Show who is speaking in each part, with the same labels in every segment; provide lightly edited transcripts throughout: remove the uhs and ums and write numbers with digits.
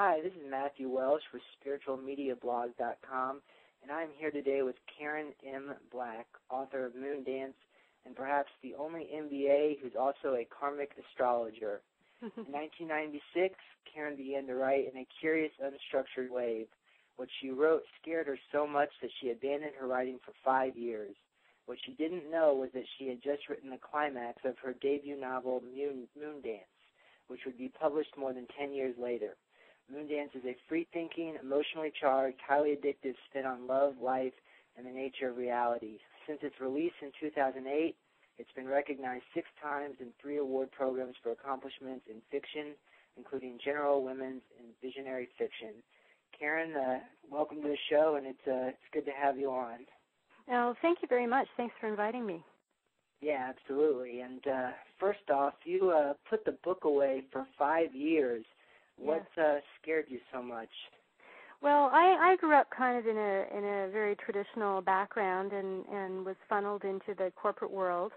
Speaker 1: Hi, this is Matthew Welsh with SpiritualMediaBlog.com, and I'm here today with Karen M. Black, author of Moondance, and perhaps the only MBA who's also a karmic astrologer. In 1996, Karen began to write in a curious, unstructured way. What she wrote scared her so much that she abandoned her writing for 5 years. What she didn't know was that she had just written the climax of her debut novel, Moondance, which would be published more than 10 years later. Moondance is a free-thinking, emotionally charged, highly addictive spin on love, life, and the nature of reality. Since its release in 2008, it's been recognized 6 times in 3 award programs for accomplishments in fiction, including general, women's, and visionary fiction. Karen, welcome to the show, and it's good to have you on.
Speaker 2: Oh, thank you very much. Thanks for inviting me.
Speaker 1: Yeah, absolutely. And first off, you put the book away for 5 years. What scared you so much?
Speaker 2: Well, I grew up kind of in a very traditional background and was funneled into the corporate world.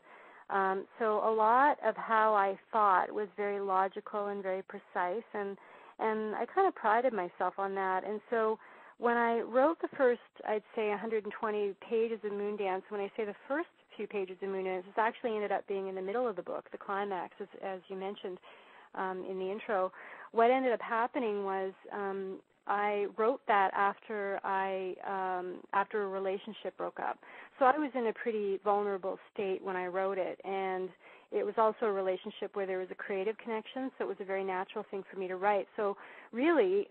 Speaker 2: So a lot of how I thought was very logical and very precise, and I kind of prided myself on that. And so when I wrote the first, I'd say 120 pages of Moondance, when I say the first few pages of Moondance, it actually ended up being in the middle of the book, the climax, as you mentioned in the intro. What ended up happening was I wrote that after a relationship broke up. So I was in a pretty vulnerable state when I wrote it, and it was also a relationship where there was a creative connection, so it was a very natural thing for me to write. So really,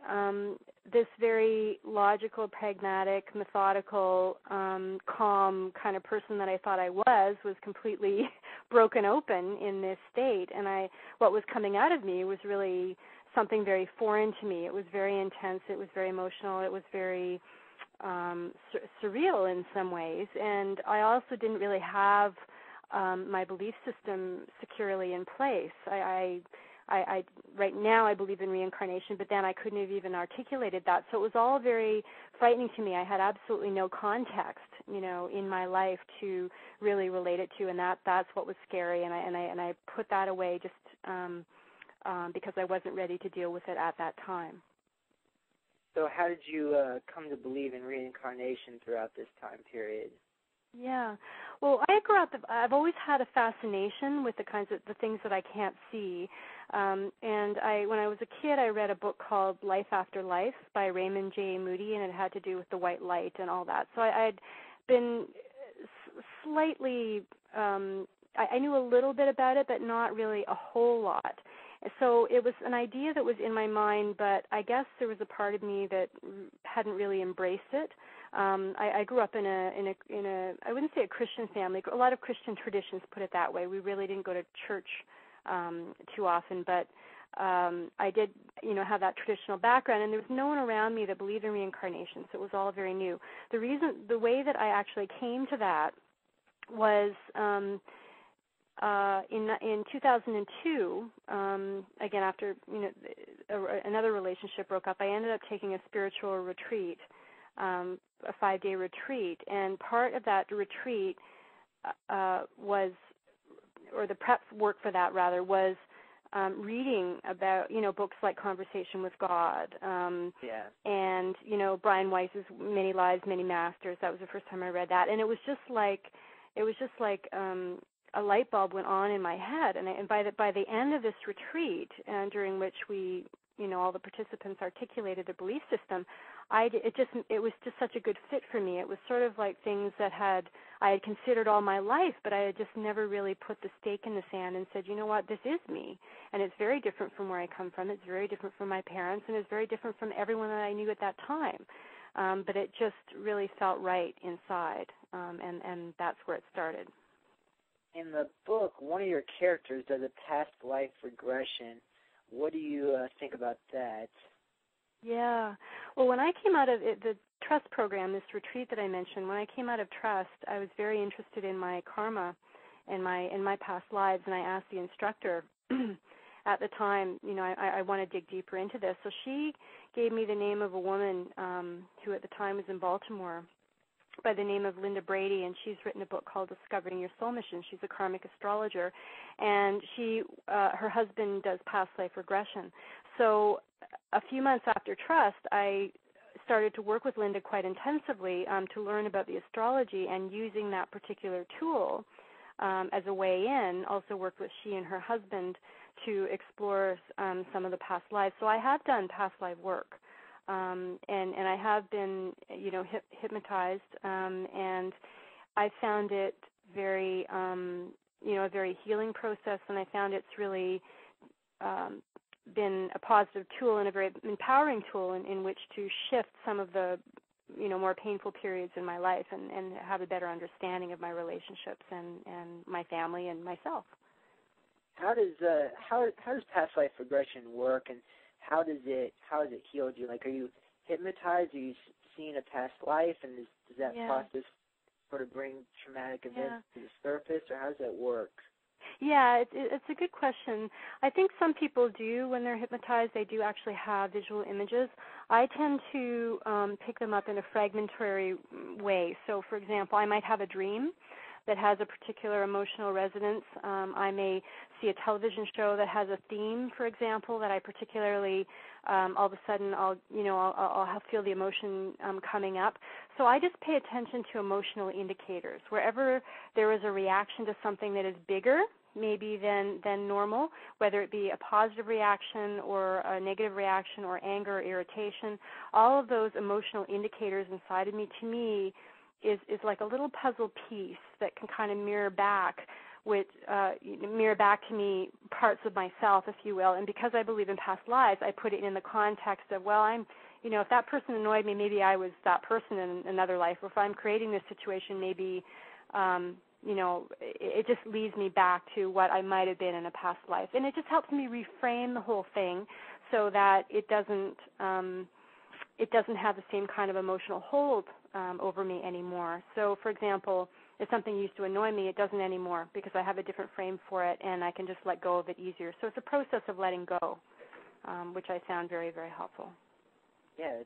Speaker 2: this very logical, pragmatic, methodical, calm kind of person that I thought I was completely broken open in this state, and what was coming out of me was really something very foreign to me. It was very intense. It was very emotional. It was very surreal in some ways, and I also didn't really have my belief system securely in place. I right now I believe in reincarnation, but then I couldn't have even articulated that. So it was all very frightening to me. I had absolutely no context, in my life to really relate it to, and that's what was scary. And I put that away just because I wasn't ready to deal with it at that time.
Speaker 1: So how did you come to believe in reincarnation throughout this time period?
Speaker 2: Yeah. Well, I've always had a fascination with the things that I can't see. And when I was a kid, I read a book called Life After Life by Raymond J. Moody, and it had to do with the white light and all that. So I'd been slightly, I knew a little bit about it, but not really a whole lot. So it was an idea that was in my mind, but I guess there was a part of me that hadn't really embraced it. I grew up in a I wouldn't say a Christian family. A lot of Christian traditions put it that way. We really didn't go to church too often, but I did, have that traditional background, and there was no one around me that believed in reincarnation, so it was all very new. The way that I actually came to that was in 2002, again after another relationship broke up, I ended up taking a spiritual retreat, a 5-day retreat, and part of that retreat was, or the prep work for that rather, was reading about books like Conversation with God, and Brian Weiss's Many Lives, Many Masters. That was the first time I read that, and it was just like a light bulb went on in my head, and by the end of this retreat, during which we, all the participants articulated their belief system, it was just such a good fit for me. It was sort of like things that I had considered all my life, but I had just never really put the stake in the sand and said, you know what, this is me, and it's very different from where I come from. It's very different from my parents, and it's very different from everyone that I knew at that time. But it just really felt right inside, and that's where it started.
Speaker 1: In the book, one of your characters does a past life regression. What do you think about that?
Speaker 2: Yeah. Well, when I came out of the Trust program, this retreat that I mentioned, when I came out of Trust, I was very interested in my karma and my past lives, and I asked the instructor at the time, I want to dig deeper into this. So she gave me the name of a woman who at the time was in Baltimore by the name of Linda Brady, and she's written a book called Discovering Your Soul Mission. She's a karmic astrologer, and her husband does past life regression. So a few months after Trust, I started to work with Linda quite intensively to learn about the astrology, and using that particular tool as a way in, also worked with she and her husband to explore some of the past lives. So I have done past life work, and I have been, hypnotized, and I found it very, a very healing process, and I found it's really been a positive tool and a very empowering tool in which to shift some of the, more painful periods in my life and have a better understanding of my relationships and my family and myself.
Speaker 1: How does past life regression work, and how has it healed you? Like, are you hypnotized? Are you seeing a past life, and does that process sort of bring traumatic events to the surface, or how does that work?
Speaker 2: Yeah, it's a good question. I think some people do, when they're hypnotized, they do actually have visual images. I tend to pick them up in a fragmentary way. So, for example, I might have a dream that has a particular emotional resonance. I may see a television show that has a theme, for example, that I particularly, all of a sudden, I'll feel the emotion coming up. So I just pay attention to emotional indicators. Wherever there is a reaction to something that is bigger, maybe than normal, whether it be a positive reaction or a negative reaction or anger or irritation, all of those emotional indicators inside of me, to me, is like a little puzzle piece that can kind of mirror back to me parts of myself, if you will. And because I believe in past lives, I put it in the context of, well, I'm, if that person annoyed me, maybe I was that person in another life. Or if I'm creating this situation, maybe, it just leads me back to what I might have been in a past life. And it just helps me reframe the whole thing so that it doesn't have the same kind of emotional hold over me anymore. So, for example, if something used to annoy me, it doesn't anymore because I have a different frame for it, and I can just let go of it easier. So it's a process of letting go, which I found very, very helpful.
Speaker 1: Yeah,